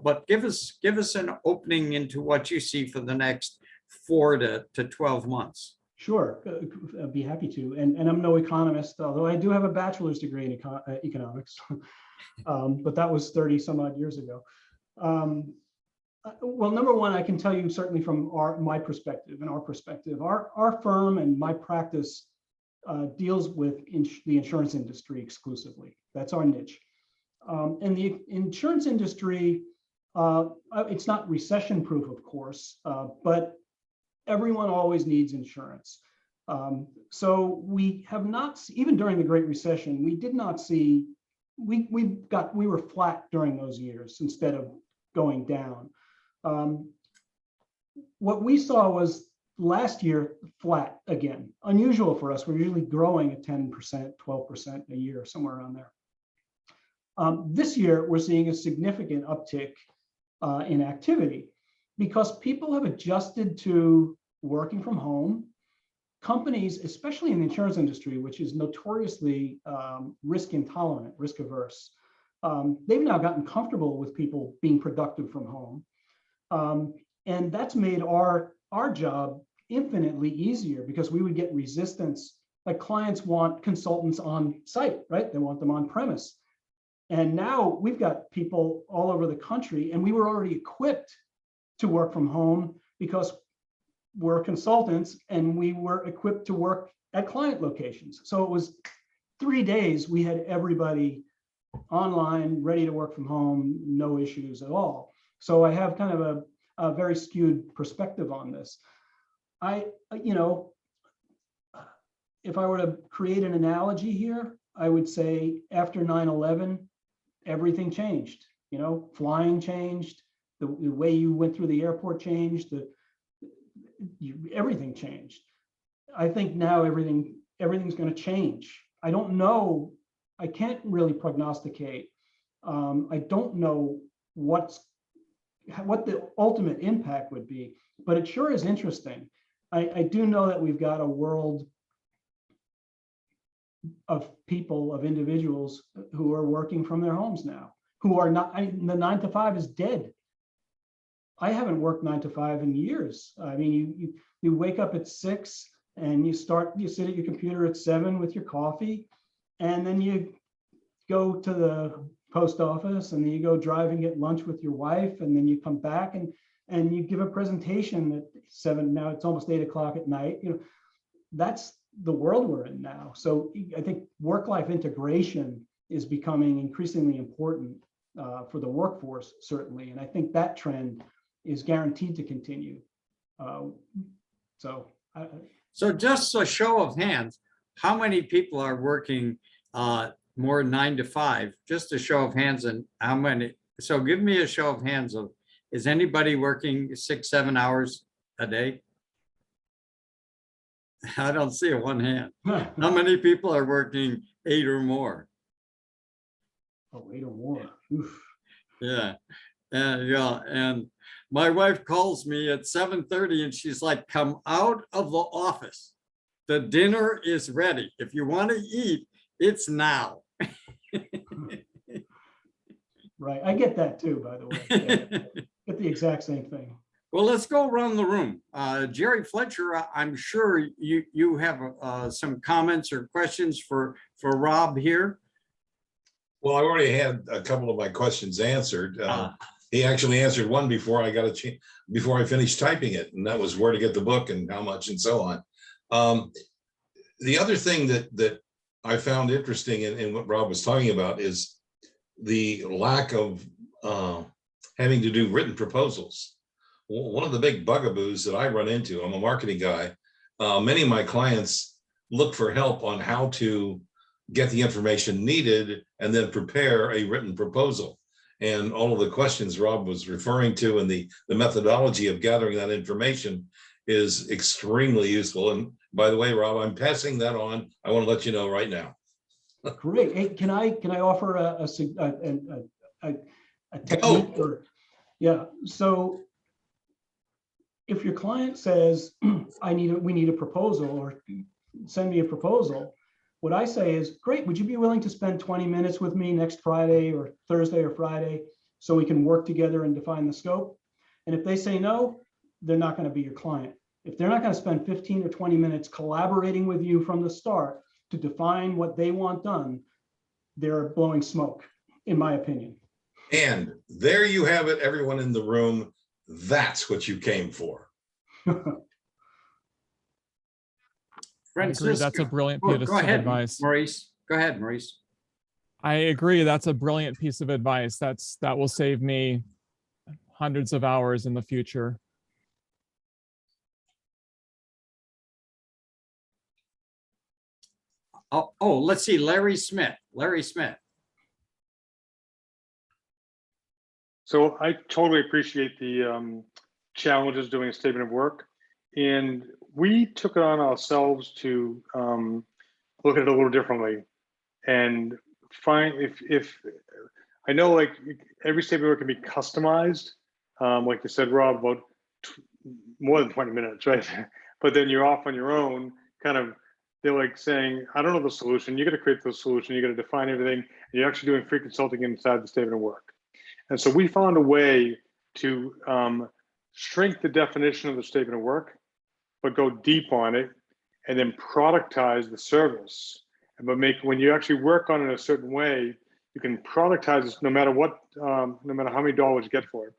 but give us an opening into what you see for the next 4 to 12 months. Sure, I'd be happy to. And I'm no economist, although I do have a bachelor's degree in economics, but that was 30 some odd years ago. Well, number one, I can tell you certainly from my perspective and our perspective, our firm and my practice deals with the insurance industry exclusively. That's our niche. And the insurance industry, it's not recession proof, of course, but everyone always needs insurance. So we have not, even during the Great Recession, we did not see, we were flat during those years instead of going down. What we saw was last year flat again, unusual for us. We're usually growing at 10%, 12% a year, somewhere around there. This year, we're seeing a significant uptick in activity because people have adjusted to working from home. Companies, especially in the insurance industry, which is notoriously risk intolerant, risk averse, they've now gotten comfortable with people being productive from home. And that's made our job infinitely easier because we would get resistance. Like clients want consultants on site, right? They want them on premise. And now we've got people all over the country, and we were already equipped to work from home because we're consultants and we were equipped to work at client locations. So it was 3 days, we had everybody online, ready to work from home, no issues at all. So I have kind of a very skewed perspective on this. You know, if I were to create an analogy here, I would say after 9/11, everything changed. You know, flying changed, the way you went through the airport changed, everything changed. I think now everything's going to change. I don't know. I can't really prognosticate. I don't know what the ultimate impact would be, but it sure is interesting. I do know that we've got a world of people, of individuals who are working from their homes now, who are not, the 9 to 5 is dead. I haven't worked 9 to 5 in years. I mean, you wake up at 6 and you sit at your computer at 7 with your coffee, and then you go to the post office, and then you go drive and get lunch with your wife, and then you come back and you give a presentation at 7. Now it's almost 8 o'clock at night. That's the world we're in now. So I think work-life integration is becoming increasingly important for the workforce, certainly. And I think that trend is guaranteed to continue. So just a show of hands, how many people are working more 9 to 5? Just a show of hands, and how many? So give me a show of hands of, is anybody working 6-7 hours a day? I don't see a one hand. How many people are working 8 or more? Oh, 8 or more. Oof. Yeah. And my wife calls me at 7:30 and she's like, come out of the office. The dinner is ready. If you want to eat, it's now. Right. I get that too, by the way. Yeah. Get the exact same thing. Well, let's go around the room. Jerry Fletcher, I'm sure you have some comments or questions for Rob here. Well, I already had a couple of my questions answered. He actually answered one before I got a chance, before I finished typing it, and that was where to get the book and how much and so on. The other thing that I found interesting in what Rob was talking about is the lack of having to do written proposals. One of the big bugaboos that I run into, I'm a marketing guy, many of my clients look for help on how to get the information needed and then prepare a written proposal. And all of the questions Rob was referring to and the methodology of gathering that information is extremely useful. And by the way, Rob, I'm passing that on. I want to let you know right now. Great. Hey, can I offer a technique? Or, yeah. So if your client says, we need a proposal, or send me a proposal, what I say is, great, would you be willing to spend 20 minutes with me next Friday or Thursday or Friday so we can work together and define the scope? And if they say no, they're not going to be your client. If they're not going to spend 15 or 20 minutes collaborating with you from the start to define what they want done, they're blowing smoke, in my opinion. And there you have it, everyone in the room. That's what you came for. I agree. That's a brilliant piece of advice. Maurice. Go ahead, Maurice. I agree. That's a brilliant piece of advice. That will save me hundreds of hours in the future. Oh, let's see. Larry Smith. Larry Smith. So I totally appreciate the challenges doing a statement of work. And we took it on ourselves to look at it a little differently and find if I know, like, every statement of work can be customized, like you said, Rob, about more than 20 minutes, right? But then you're off on your own, kind of, they're like saying, I don't know the solution. You got to create the solution. You got to define everything. And you're actually doing free consulting inside the statement of work. And so we found a way to shrink the definition of the statement of work, but go deep on it, and then productize the service. But when you actually work on it a certain way, you can productize this no matter what, no matter how many dollars you get for it,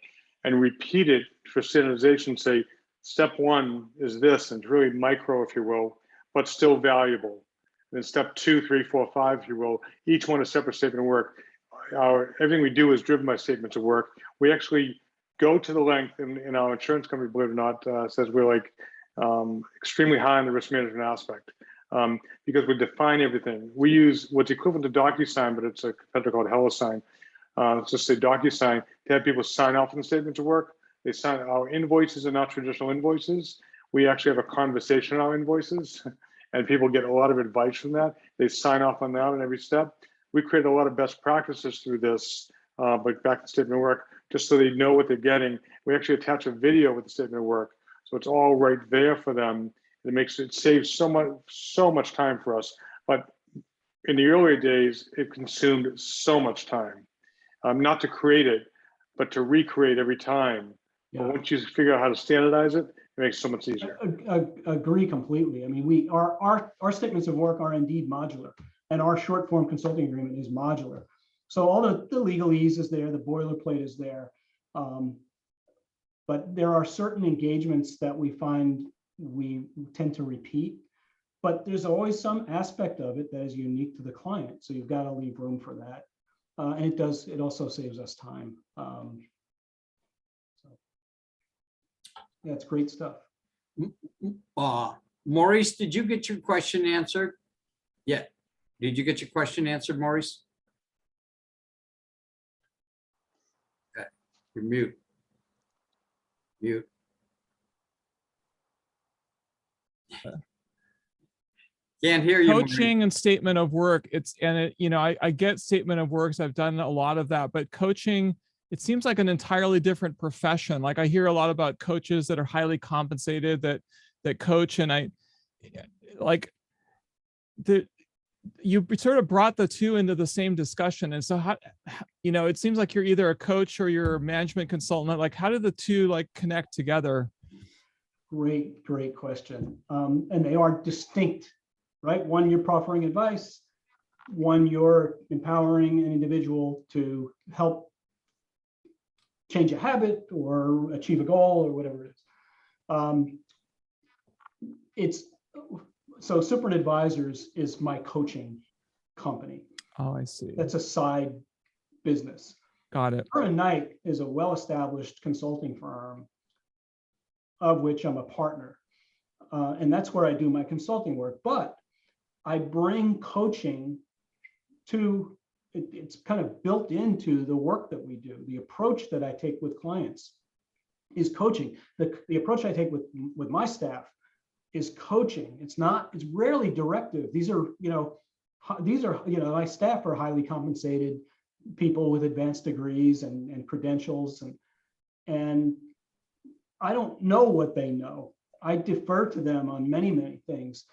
and repeat it for standardization. Say, step 1 is this, and it's really micro, if you will, but still valuable. And then step 2, 3, 4, 5, if you will, each one a separate statement of work. Everything we do is driven by statements of work. We actually go to the length, and our insurance company, believe it or not, says we're like extremely high on the risk management aspect, because we define everything. We use what's equivalent to DocuSign, but it's a competitor called HelloSign. Let's just say DocuSign, to have people sign off on the statements of work. They sign. Our invoices are not traditional invoices. We actually have a conversation on our invoices, and people get a lot of advice from that. They sign off on that on every step. We create a lot of best practices through this, but back to statement of work, just so they know what they're getting. We actually attach a video with the statement of work, so it's all right there for them. It saves so much time for us. But in the earlier days, it consumed so much time, not to create it, but to recreate every time. Yeah. But once you figure out how to standardize it, it makes it so much easier. I agree completely. I mean, our statements of work are indeed modular, and our short form consulting agreement is modular. So all the legalese is there, the boilerplate is there. But there are certain engagements that we find we tend to repeat, but there's always some aspect of it that is unique to the client. So you've got to leave room for that. And it also saves us time. So yeah, it's great stuff. Maurice, did you get your question answered? Yeah. Did you get your question answered, Maurice? Okay, you're mute. Mute. Can't hear you. Coaching and statement of work. I get statement of works. I've done a lot of that, but coaching, it seems like an entirely different profession. Like I hear a lot about coaches that are highly compensated that coach, and you sort of brought the two into the same discussion. And so how, it seems like you're either a coach or you're a management consultant. Like how do the two connect together? Great question. And they are distinct, right? One, you're proffering advice. One, you're empowering an individual to help change a habit or achieve a goal or whatever it is. So Super Advisors is my coaching company. Oh, I see. That's a side business. Got it. Perr Knight is a well-established consulting firm of which I'm a partner. And that's where I do my consulting work. But I bring coaching to, it's kind of built into the work that we do. The approach that I take with clients is coaching. The approach I take with my staff is coaching. It's rarely directive. These are, my staff are highly compensated people with advanced degrees and credentials, and I don't know what they know. I defer to them on many, many things.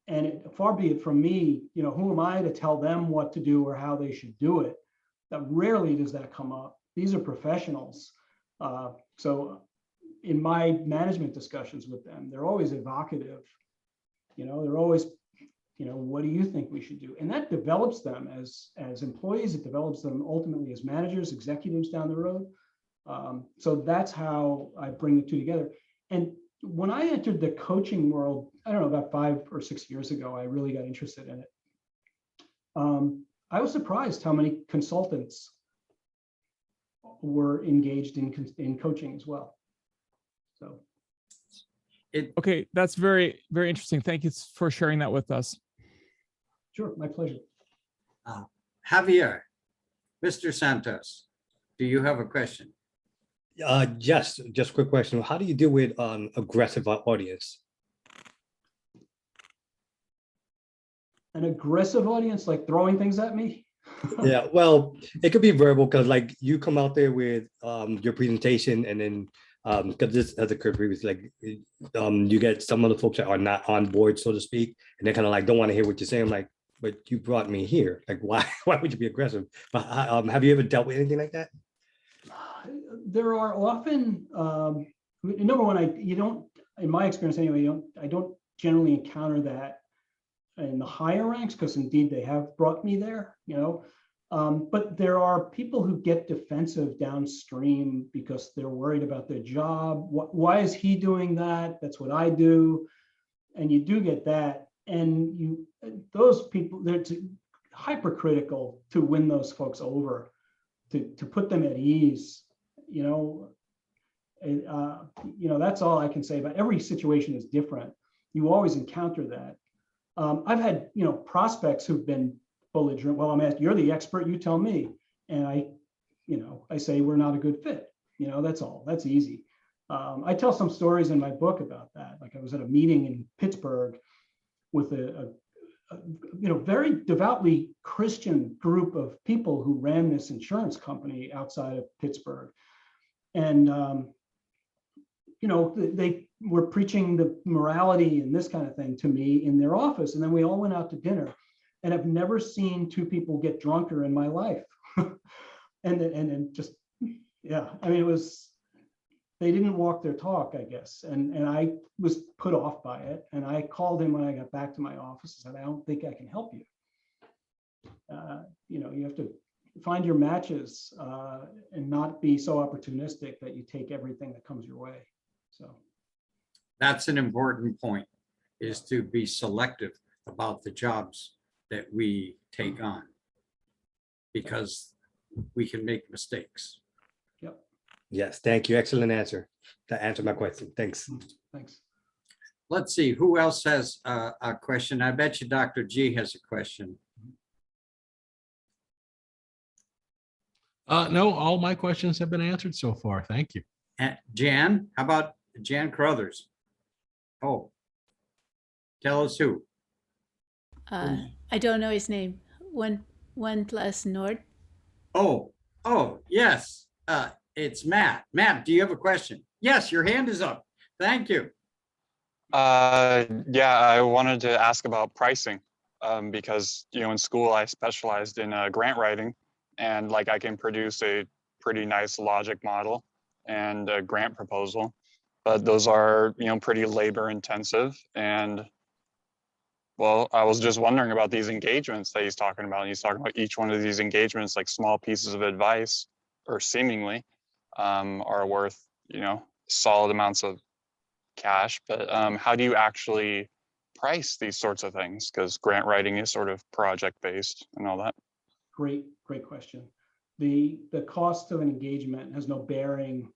And far be it from me, who am I to tell them what to do or how they should do it? That rarely does that come up. These are professionals. So in my management discussions with them, they're always evocative. They're always, what do you think we should do? And that develops them as employees. It develops them ultimately as managers, executives down the road. So that's how I bring the two together. And when I entered the coaching world, I don't know, about 5 or 6 years ago, I really got interested in it. I was surprised how many consultants were engaged in coaching as well. So, okay, that's very, very interesting. Thank you for sharing that with us. Sure, my pleasure. Javier, Mr. Santos, do you have a question? Just a quick question. How do you deal with aggressive audience? An aggressive audience, like throwing things at me? Yeah, well, it could be verbal because like you come out there with your presentation and then because this has occurred previously, you get some of the folks that are not on board, so to speak, and they kind of don't want to hear what you're saying. Like, but you brought me here. Like, why would you be aggressive? But have you ever dealt with anything like that? There are often, number one, in my experience anyway, I don't generally encounter that in the higher ranks, because indeed they have brought me there, but there are people who get defensive downstream because they're worried about their job. Why is he doing that? That's what I do. And you do get that. And those people, they're hypercritical to win those folks over, to put them at ease. That's all I can say. But every situation is different. You always encounter that. I've had prospects who've been belligerent. Well, I'm asked, you're the expert, you tell me. And I say we're not a good fit. That's all. That's easy. I tell some stories in my book about that. Like I was at a meeting in Pittsburgh with a very devoutly Christian group of people who ran this insurance company outside of Pittsburgh. And, they were preaching the morality and this kind of thing to me in their office. And then we all went out to dinner, and I've never seen two people get drunker in my life. and just, yeah, I mean, they didn't walk their talk, I guess. And I was put off by it. And I called him when I got back to my office and said, I don't think I can help you. You have to find your matches and not be so opportunistic that you take everything that comes your way. So That's an important point, is to be selective about the jobs that we take on, because we can make mistakes. yep. Yes, thank you. Excellent answer. That answered my question. Thanks. Thanks. Let's see, who else has a question? I bet you Dr. G has a question. No, all my questions have been answered so far. Thank you. And Jan, how about Jan Carruthers? Oh, tell us who. I don't know his name. One plus Nord. Oh, yes. It's Matt. Matt, do you have a question? Yes, your hand is up. Thank you. Yeah, I wanted to ask about pricing because, you know, in school I specialized in grant writing, and like I can produce a pretty nice logic model and a grant proposal, but those are, you know, pretty labor intensive. And well, I was just wondering about these engagements that he's talking about. He's talking about each one of these engagements, like small pieces of advice, or seemingly are worth, you know, solid amounts of cash. But how do you actually price these sorts of things? Because grant writing is sort of project based and all that. Great question. The cost of an engagement has no bearing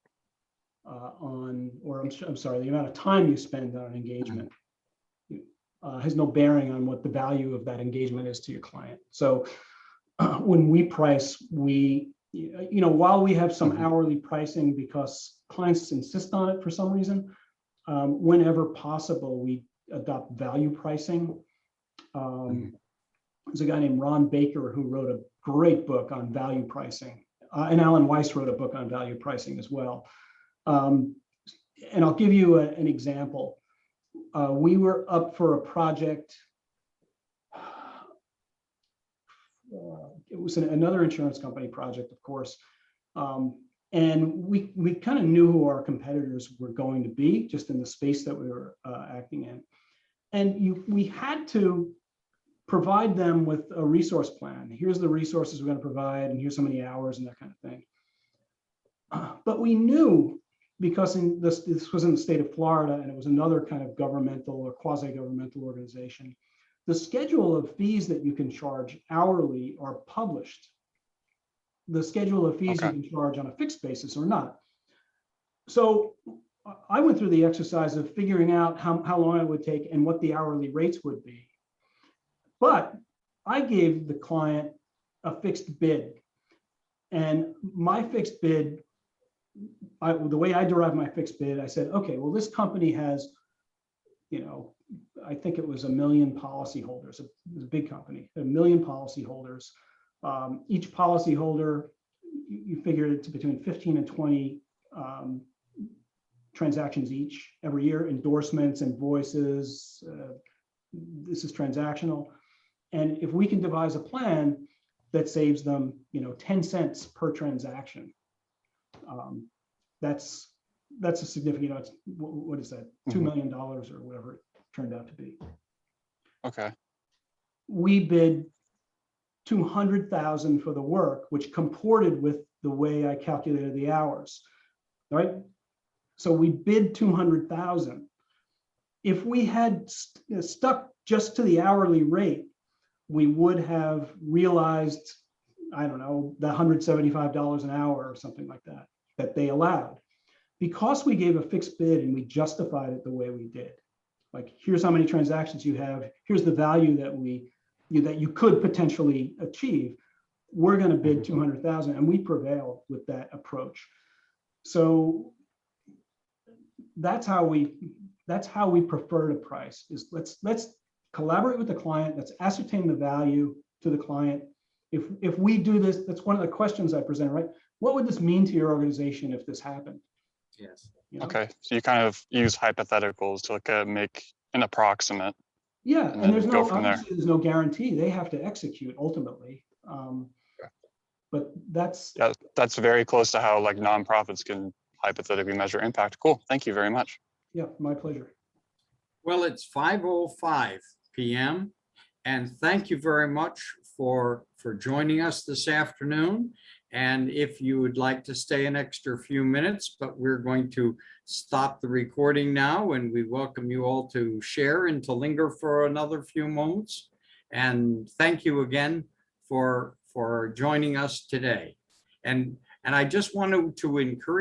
I'm sorry, the amount of time you spend on an engagement has no bearing on what the value of that engagement is to your client. So when we price, while we have some hourly pricing because clients insist on it for some reason, whenever possible, we adopt value pricing. There's a guy named Ron Baker who wrote a great book on value pricing, and Alan Weiss wrote a book on value pricing as well. And I'll give you an example. We were up for a project. It was another insurance company project, of course. And we kind of knew who our competitors were going to be just in the space that we were acting in. And we had to provide them with a resource plan. Here's the resources we're going to provide, and here's how many hours and that kind of thing. But we knew, because this was in the state of Florida, and it was another kind of governmental or quasi-governmental organization, the schedule of fees that you can charge hourly are published. The schedule of fees you can charge on a fixed basis or not. So I went through the exercise of figuring out how long it would take and what the hourly rates would be. But I gave the client a fixed bid. And my fixed bid, the way I derived my fixed bid, I said, okay, well, this company has, I think it was 1 million policyholders. It was a big company, 1 million policyholders. Each policyholder, you figure it's between 15 and 20 transactions each every year, endorsements, invoices. This is transactional. And if we can devise a plan that saves them, 10 cents per transaction, that's a significant, what is that, $2 million or whatever it turned out to be. Okay. We bid $200,000 for the work, which comported with the way I calculated the hours, right? So we bid $200,000. If we had stuck just to the hourly rate, we would have realized, I don't know, the $175 an hour or something like that they allowed. Because we gave a fixed bid and we justified it the way we did, like, here's how many transactions you have, here's the value that you could potentially achieve, we're going to bid 200,000, and we prevailed with that approach. So that's how we prefer to price, is let's collaborate with the client, let's ascertain the value to the client. If we do this, that's one of the questions I present, right? What would this mean to your organization if this happened? Yes. Okay, so you kind of use hypotheticals to make an approximate. Yeah, and there's no guarantee. They have to execute ultimately. But that's very close to how like nonprofits can hypothetically measure impact. Cool. Thank you very much. Yeah, my pleasure. Well, it's 5:05 p.m. and thank you very much for joining us this afternoon. And if you would like to stay an extra few minutes, but we're going to stop the recording now, and we welcome you all to share and to linger for another few moments. And thank you again for joining us today. And I just wanted to encourage